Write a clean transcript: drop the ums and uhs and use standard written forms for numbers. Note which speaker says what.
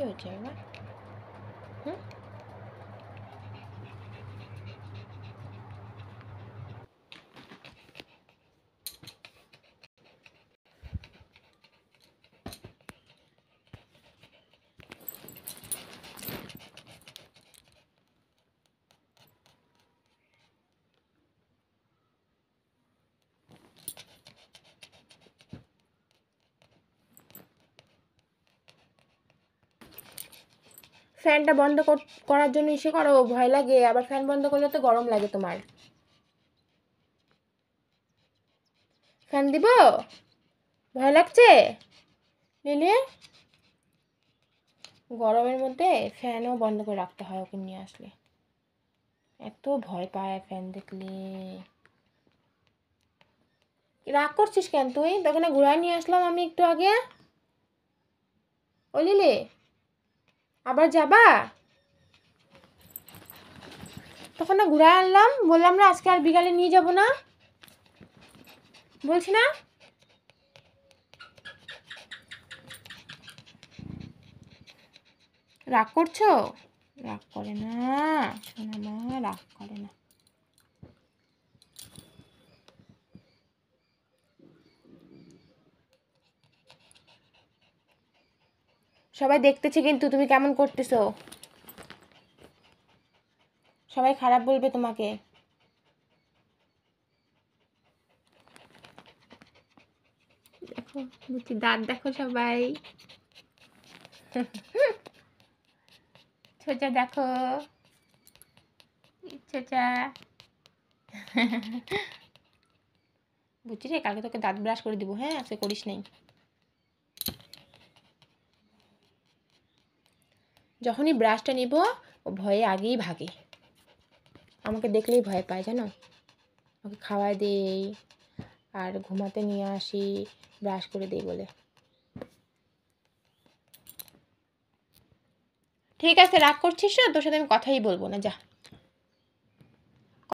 Speaker 1: হয়েছে এবার? হুম, ফ্যানটা বন্ধ করার জন্য ইসে করো, ভয় লাগে। আবার ফ্যান বন্ধ করলে তো গরম লাগে তোমার। ফ্যান দিব? ভয় লাগছে লিলি? গরমের মধ্যে ফ্যানও বন্ধ করে রাখতে হয় ওকে নিয়ে আসলে। এত ভয় পায় ফ্যান দেখলে। রাগ করছিস কেন তুই? তোকে না ঘুরায় নিয়ে আসলাম আমি একটু আগে। ও লিলি, আবার যাবা? তখন না ঘুরায় আনলাম, বললাম না আজকে আর বিকালে নিয়ে যাব না, বলছি না? রাগ করছো? রাগ করে না শোনা মা, রাগ করে না। সবাই দেখতেছে কিন্তু তুমি কেমন করতেছো। সবাই খারাপ বলবে তোমাকে। দেখো বুঝি দাঁত দেখো সবাই। ছোচা দেখো, ছোচা। বুঝছি রে, কালকে তোকে দাঁত ব্রাশ করে দিব। হ্যাঁ, আজকে করিস নাই। যখনই ব্রাশটা নিব ও ভয়ে আগেই ভাগে, আমাকে দেখলেই ভয় পায় জানো। ওকে খাওয়াই দেই আর ঘুমাতে নিয়ে আসি, ব্রাশ করে দেই বলে। ঠিক আছে, রাগ করছিস না? তোর সাথে আমি কথাই বলবো না, যা।